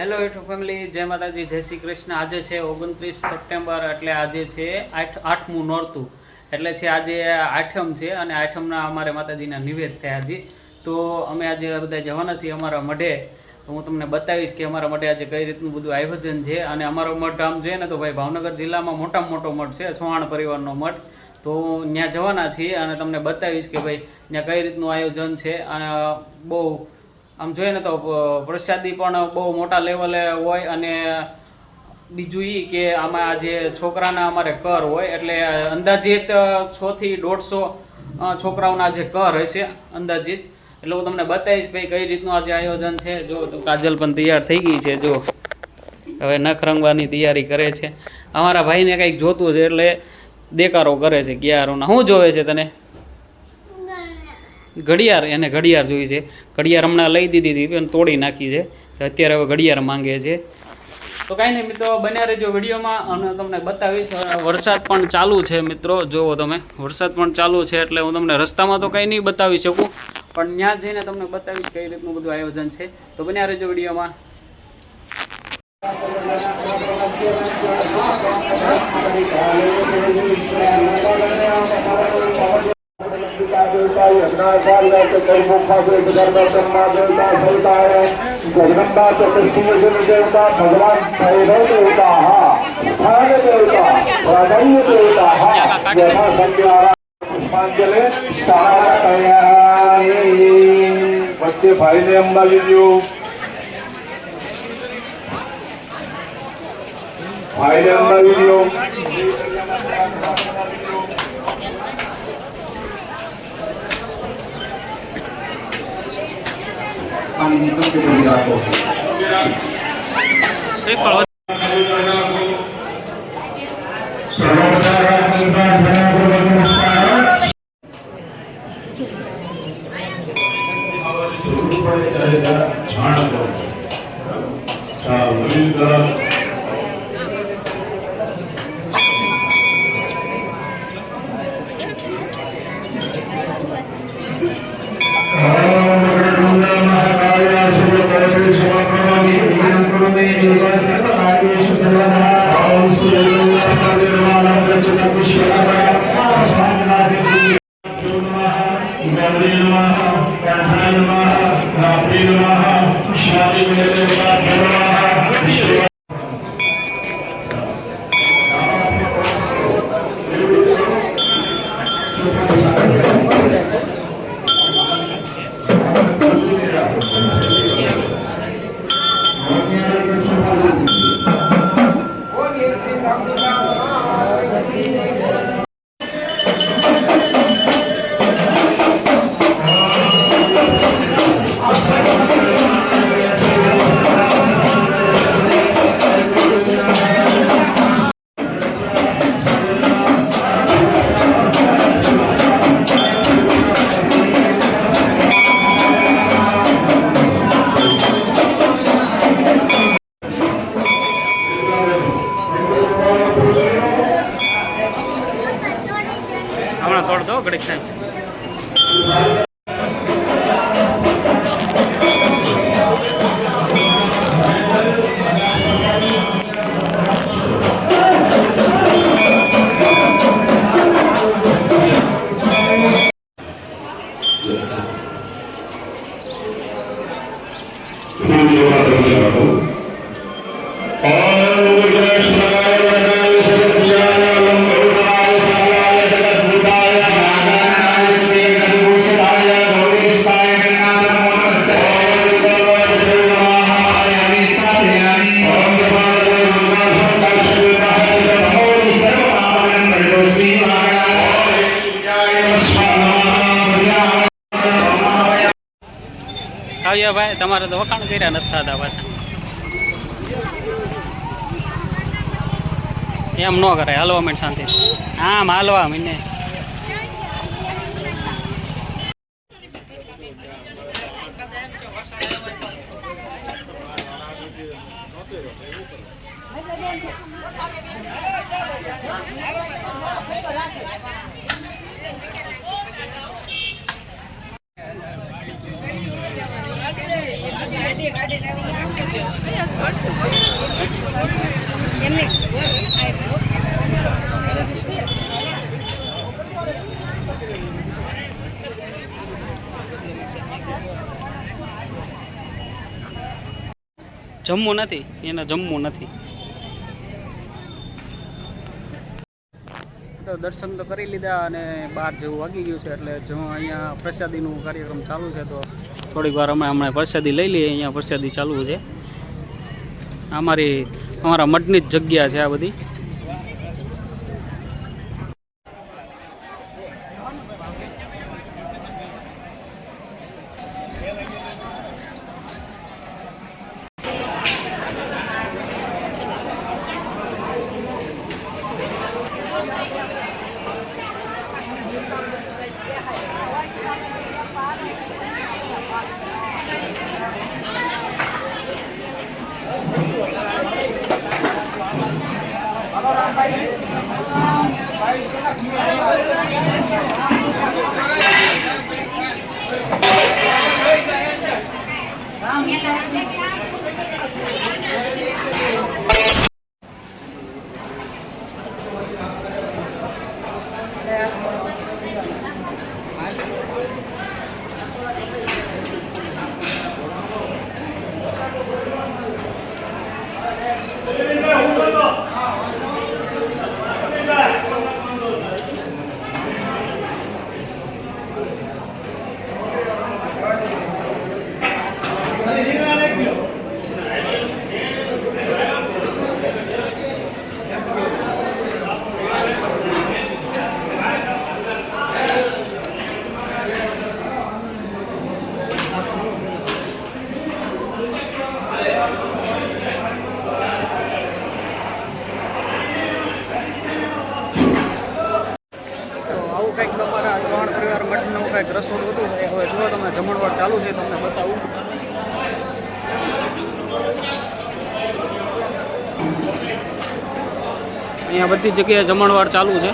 Hello YouTube family, જય માતાજી, જય શ્રી કૃષ્ણ। આજે છે 29 સપ્ટેમ્બર, એટલે આજે છે આઠમું નોરતું, એટલે છે આજે આઠમ છે અને આઠમના અમારે માતાજીના નિવેદ થયા છે। તો અમે આજે બધા જવાના છીએ અમારા મઢે। તો હું તમને બતાવીશ કે અમારા મઢે આજે કઈ રીતનું બધું આયોજન છે। અને અમારો મઠ આમ જોઈએ ને તો ભાઈ ભાવનગર જિલ્લામાં મોટામાં મોટો મઠ છે, ચૌહાણ પરિવારનો મઠ। તો ત્યાં જવાના છીએ અને તમને બતાવીશ કે ભાઈ ત્યાં કઈ રીતનું આયોજન છે। અને બહુ આમ જોઈએ ને તો પ્રસાદી પણ બહુ મોટા લેવલે હોય। અને બીજું એ કે આમાં આજે છોકરાના અમારે કર હોય, એટલે અંદાજિત 100 થી 150 છોકરાઓના જે કર હશે અંદાજિત। એટલે હું તમને બતાવીશ ભાઈ કઈ રીતનું આજે આયોજન છે। જો તો કાજલ પણ તૈયાર થઈ ગઈ છે, જો હવે નખ રંગવાની તૈયારી કરે છે। અમારા ભાઈને કંઈક જોતું છે એટલે દેકારો કરે છે કે યાર શું જોવે છે તને? ઘડિયાળ, એને ઘડિયાળ જોઈ છે। ઘડિયાળ હમણાં લઈ દીધી હતી પણ તોડી નાખી છે, અત્યારે હવે ઘડિયાળ માંગે છે। તો કાંઈ નહીં મિત્રો, બન્યા રહેજો વિડીયોમાં અને તમને બતાવીશ। વરસાદ પણ ચાલુ છે મિત્રો, જુઓ તમે, વરસાદ પણ ચાલુ છે એટલે હું તમને રસ્તામાં તો કંઈ નહીં બતાવી શકું, પણ ત્યાં જઈને તમને બતાવીશ કઈ રીતનું બધું આયોજન છે। તો બન્યા રહેજો વિડીયોમાં। जगदम्बा चतुर्थी देवता भगवान भैरव देवता देवता हृदय देवता यथा संध्या पुष्पांजलि सहारा तैयारी। बच्चे भाई ने अंबा लीजियो, भाई ने अंबा लीजियो। શ્રીફળ હમણાં તોડ દો ઘડીક સાહેબ। આવ્યા ભાઈ, તમારે તો વખાણ કર્યા નથી થતા પાછા, એમ ન કરાય। હાલવા માંડ શાંતિ, આમ હાલવા મને ગાડી જમવું નથી, એને જમવું નથી. તો દર્શન તો કરી લીધા અને 12 જેવું વાગી ગયું છે, એટલે જો અહીંયા પ્રસાદીનું કાર્યક્રમ ચાલુ છે. તો થોડીક વાર અમે હમણાં પ્રસાદી લઈ લઈએ. અહીંયા પ્રસાદી ચાલુ છે. અમારા મઠની જ જગ્યા છે આ બધી. કંઈક તમારા ચૌહાણ પરિવાર મઠનું કંઈક રસોડું હતું. હવે જુઓ તમે, જમણવાર ચાલુ છે, તમને બતાવું. અહીંયા બધી જગ્યાએ જમણવાર ચાલુ છે.